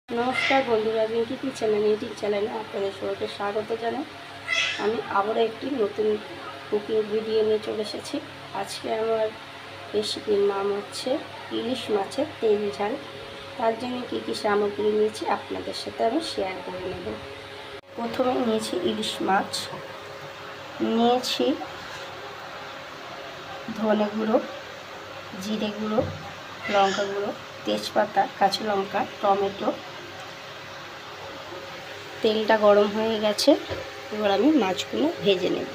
नमस्कार बंधुरा Rinki kitchen YouTube channel आपने सबके स्वागत जानाई। আমি আবারও একটি নতুন কুকিং ভিডিও নিয়ে চলে এসেছি। আজকে আমার রেসিপির নাম হচ্ছে ইলিশ মাছের তেল ঝাল। তার জন্য কী কী সামগ্রী নিয়েছি আপনাদের সাথে আমি শেয়ার করে নেব। প্রথমে নিয়েছি ইলিশ মাছ, নিয়েছি ধনে গুঁড়ো, জিরে গুঁড়ো, লঙ্কা গুঁড়ো, তেজপাতা, কাঁচা লঙ্কা, টমেটো। তেলটা গরম হয়ে গেছে, এবার আমি মাছগুলো ভেজে নেব।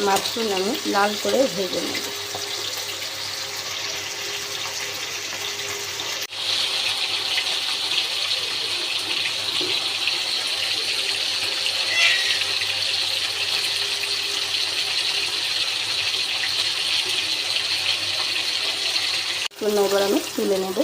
মাছগুলো আমি লাল করে ভেজে নেব। এবার আমি তুলে নেব।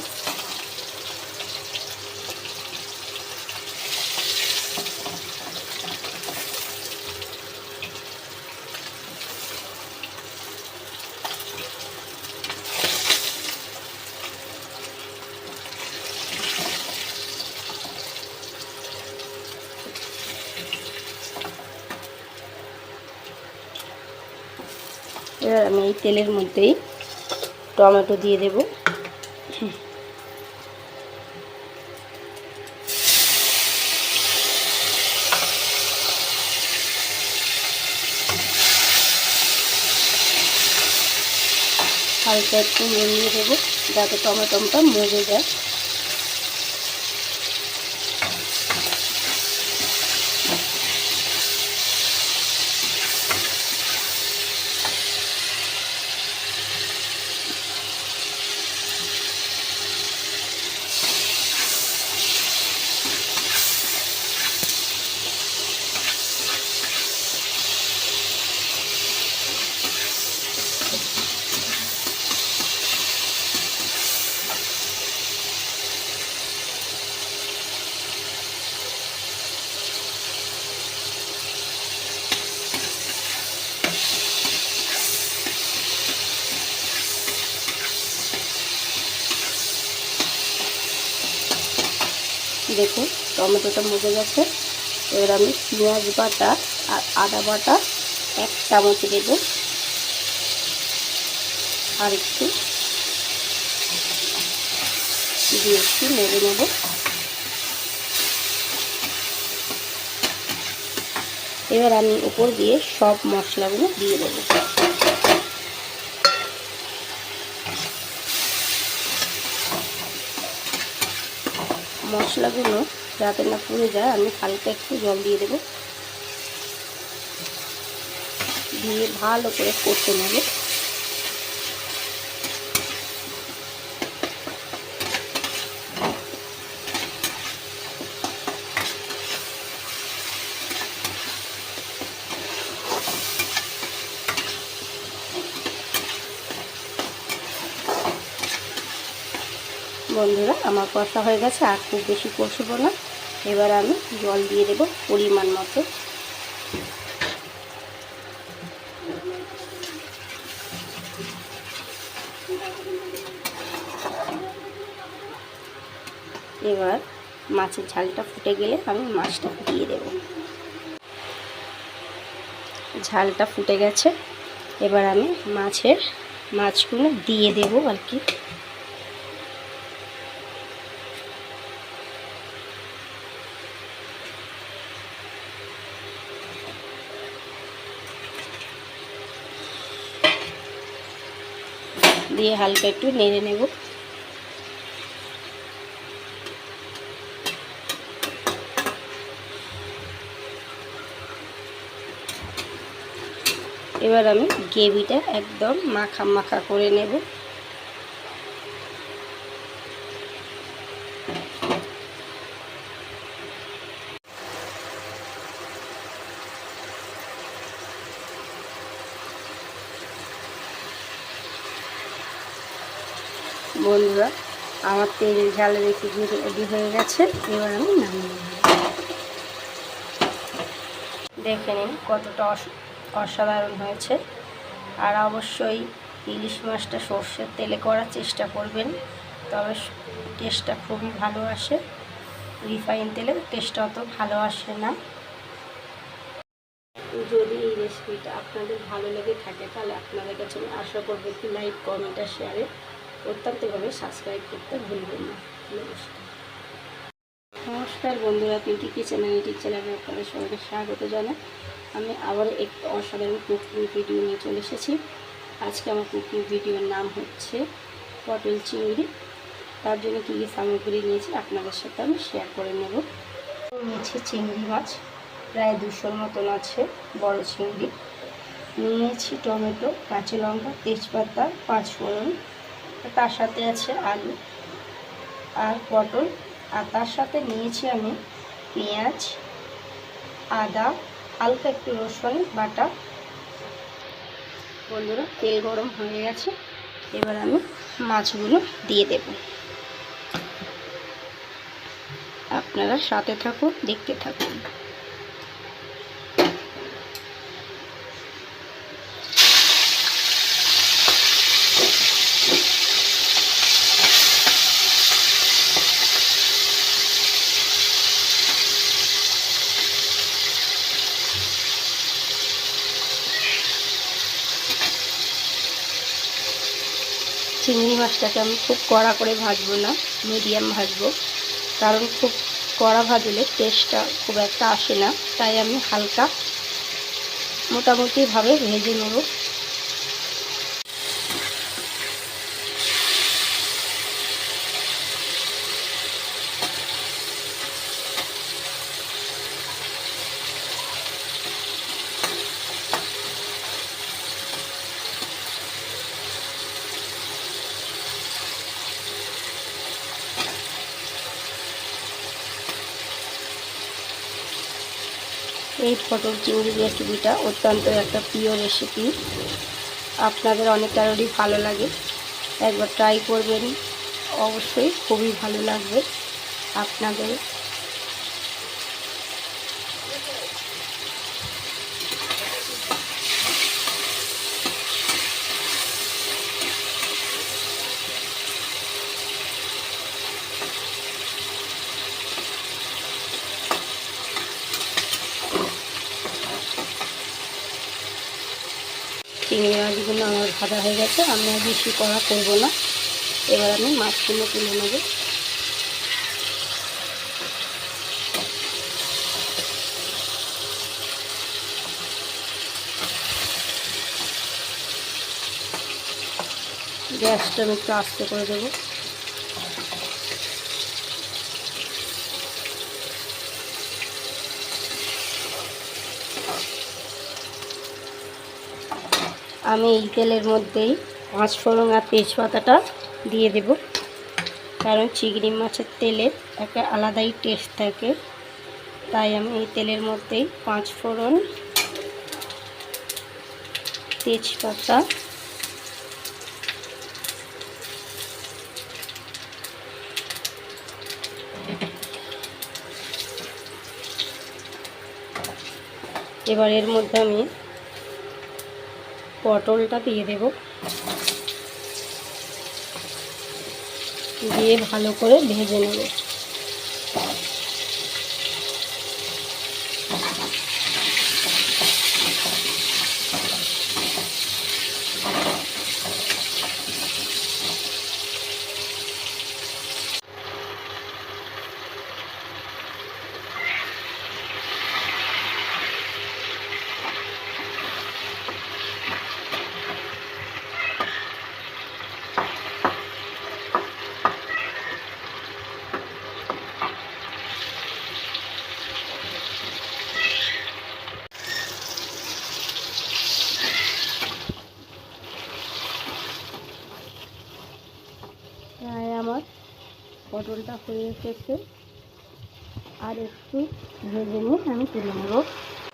এবার আমি এই তেলের মধ্যেই টমেটো দিয়ে দেব। হালকা একটু মিলিয়ে দেবো যাতে টমেটোটা মজে যায়। দেখুন টমেটোটা মজে গেছে। এবার আমি পেঁয়াজ বাটা আর আদা বাটা 1 চামচ দেব, আর একটু দিয়ে একটু নেড়ে নেব। এবার আমি উপর দিয়ে সব মশলাগুলো দিয়ে দেব। মশলাগুলো যাতে না পুড়ে যায় আমি হালকা একটু জল দিয়ে দেব, দিয়ে ভালো করে কষে নেব। বন্ধুরা আমার কষা হয়ে গেছে, আর খুব বেশি কষবো না। এবার আমি জল দিয়ে দেব পরিমাণ মতো। এবার মাছের ঝালটা ফুটে গেলে আমি মাছটা দিয়ে দেব। ঝালটা ফুটে গেছে, এবার আমি মাছগুলো দিয়ে দেব আর কি। দিয়ে হালকা একটু নেড়ে নেব। এবার আমি গ্রেভিটা একদম মাখা মাখা করে নেব। বন্ধুরা, আমার তেল ঝাল রেসিপি রেডি হয়ে গেছে, এবার আমি নামিয়ে নেব। দেখে নিন কতটা অসাধারণ হয়েছে। আর অবশ্যই ইলিশ মাছটা সর্ষের তেলে করার চেষ্টা করবেন, তবে টেস্টটা খুবই ভালো আসে। রিফাইন তেলে টেস্টটা অত ভালো আসে না। যদি এই রেসিপিটা আপনাদের ভালো লেগে থাকে তাহলে আপনাদের কাছে আমি আশা করবো একটু লাইক, কমেন্ট আর শেয়ারে অত্যন্তভাবে সাবস্ক্রাইব করতে ভুলবেন না। নমস্কার বন্ধুরা, পিঙ্কি কিচেন ইউটিউব চ্যানেলে আপনাদের সবাইকে স্বাগত জানাই। আমি আবার একটু অসাধারণ কুকিং ভিডিও নিয়ে চলে এসেছি। আজকে আমার কুকিং ভিডিওর নাম হচ্ছে পটল চিংড়ি। তার জন্য কী কী সামগ্রী নিয়েছি আপনাদের সাথে আমি শেয়ার করে নেব। নিয়েছি চিংড়ি মাছ, প্রায় 200 মতন আছে বড় চিংড়ি। নিয়েছি টমেটো, কাঁচা লঙ্কা, তেজপাতা, 5 ফোড়ন, তার সাথে আছে আলু আর পটল, আর তার সাথে নিয়েছি আমি পেঁয়াজ, আদা, হালকা একটু রসুন বাটা। বন্ধুরা, তেল গরম হয়ে গেছে, এবার আমি মাছগুলো দিয়ে দেব। আপনারা সাথে থাকুন, দেখতে থাকুন। চিংড়ি মাছটাকে আমি খুব কড়া করে ভাজবো না, মিডিয়াম ভাজবো, কারণ খুব কড়া ভাজলে টেস্টটা খুব একটা আসে না। তাই আমি হালকা মোটামুটিভাবে ভেজে নেব। এই পটল চিংড়ি রেসিপিটা অত্যন্ত একটা প্রিয় রেসিপি, আপনাদের অনেকেরই ভালো লাগে। একবার ট্রাই করবেন, অবশ্যই খুবই ভালো লাগবে আপনাদের। চিংড়ি মাছগুলো আমার ভাজা হয়ে গেছে, আমি আর বেশি কড়া করবো না। এবার আমি মাছগুলো তুলে নেব। গ্যাসটা আমি একটু আস্তে করে দেবো। আমি এই তেলের মধ্যেই 5 ফোড়ন আর তেজপাতাটা দিয়ে দেব, কারণ চিংড়ি মাছের তেলের একটা আলাদাই টেস্ট থাকে। তাই আমি এই তেলের মধ্যেই 5 ফোড়ন, তেজপাতা, এবার এর মধ্যে আমি পটলটা দিয়ে দেব, দিয়ে ভালো করে ভেজে নেব। পটলটা হয়ে এসেছে, আর একটু ভেজে নিয়ে আমি তুলে নেব।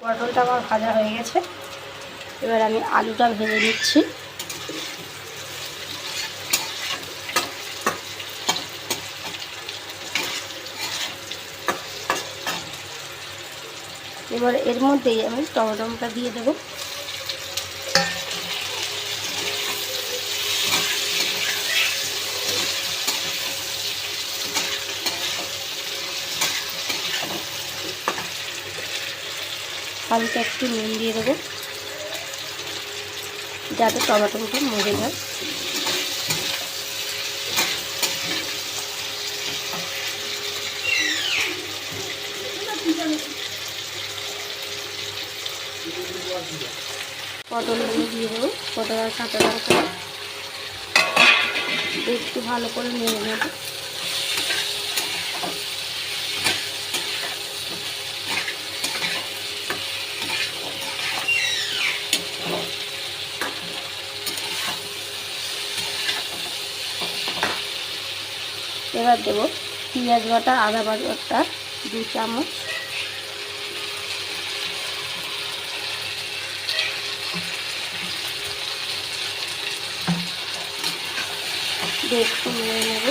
পটলটা আমার ভাজা হয়ে গেছে, এবার আমি আলুটা ভেজে নিচ্ছি। এবার এর মধ্যেই আমি টমেটোটা দিয়ে দেবো। হালকা একটু নুন দিয়ে দেবো যাতে টমেটোটা মরে যায়। পটলগুলো দিয়ে দেবো, পটল আর কাঁচা লঙ্কা একটু ভালো করে নেড়ে নেব। এবার দেবো পেঁয়াজ বাটা, আদা বাটা 2 চামচ, একটু নেড়ে নেব।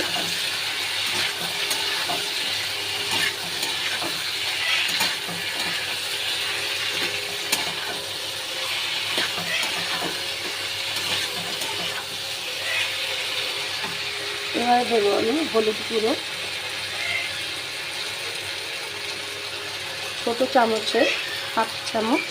এবার দেবো আমি হলুদ গুঁড়ো, ছোটো চামচে 1/2 চামচ।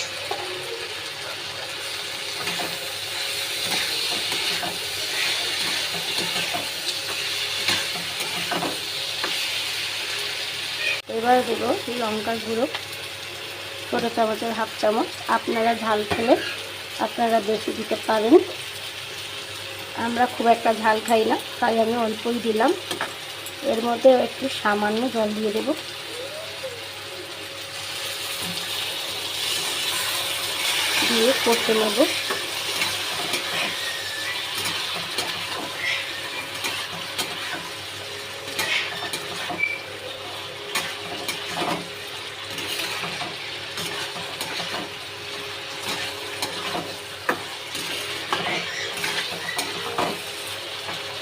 এবার দেবো লঙ্কার গুঁড়ো, ছোটো চামচের 1/2 চামচ। আপনারা ঝাল খেলে আপনারা বেশি দিতে পারেন, আমরা খুব একটা ঝাল খাই না, তাই আমি অল্পই দিলাম। এর মধ্যে একটু সামান্য জল দিয়ে দেব। দিয়ে কষে নেব।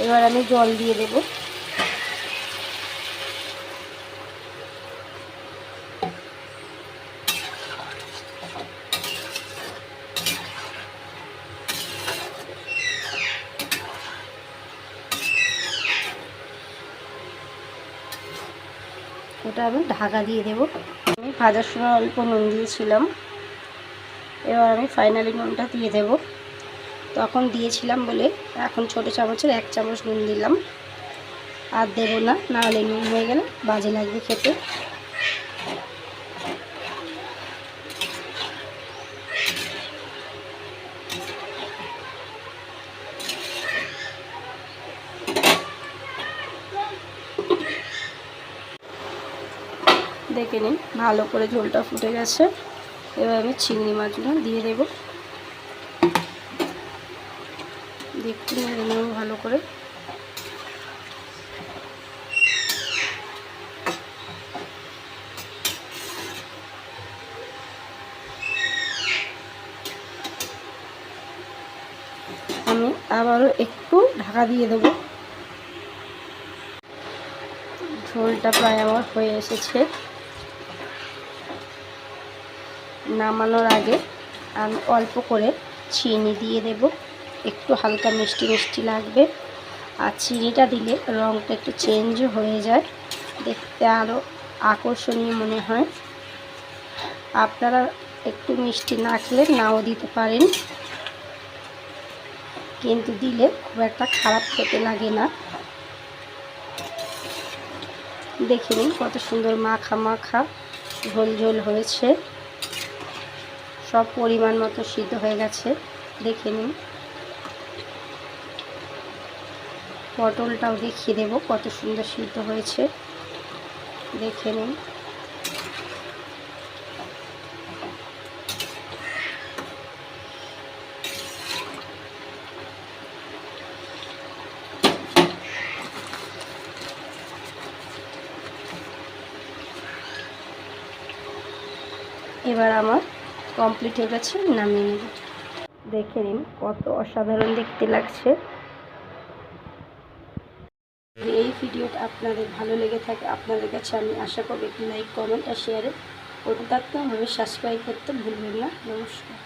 এবার আমি জল দিয়ে দেব। ওটা আমি ঢাকা দিয়ে দেব। আমি ভাজার সময় অল্প নুন দিয়েছিলাম, এবার আমি ফাইনালি নুনটা দিয়ে দেব। তখন দিয়েছিলাম বলে এখন ছোটো চামচের 1 চামচ নুন দিলাম, আর দেবো না, নাহলে নুন হয়ে গেলে বাজে লাগবে খেতে। দেখে নিন ভালো করে ঝোলটা ফুটে গেছে। এবার আমি চিংড়ি মাছগুলো দিয়ে দেব। একটু নেড়ে নেব ভালো করে। আমি আবারও একটু ঢাকা দিয়ে দেব। ঝোলটা প্রায় আমার হয়ে এসেছে। নামানোর আগে আমি অল্প করে চিনি দিয়ে দেব, একটু হালকা মিষ্টি মিষ্টি লাগবে। আর চিনিটা দিলে রঙটা একটু চেঞ্জ হয়ে যায়, দেখতে আরও আকর্ষণীয় মনে হয়। আপনারা একটু মিষ্টি না খেলে নাও দিতে পারেন, কিন্তু দিলে খুব একটা খারাপ খেতে লাগে না। দেখে নিন কত সুন্দর মাখা মাখা ঝোল ঝোল হয়েছে, সব পরিমাণ মতো সিদ্ধ হয়ে গেছে। দেখে নিন, পটলটাও দেখিয়ে দেব কত সুন্দর সিদ্ধ হয়েছে, দেখে নিন। এবার আমার কমপ্লিট হয়ে গেছে, নামিয়ে নেব। দেখে নিন কত অসাধারণ দেখতে লাগছে। এই ভিডিওটা আপনাদের ভালো লেগে থাকে, আপনাদের কাছে আমি আশা করব একটি লাইক, কমেন্ট আর শেয়ারে করতে থাকতে হবে। সাবস্ক্রাইব করতে ভুলবেন না। নমস্কার।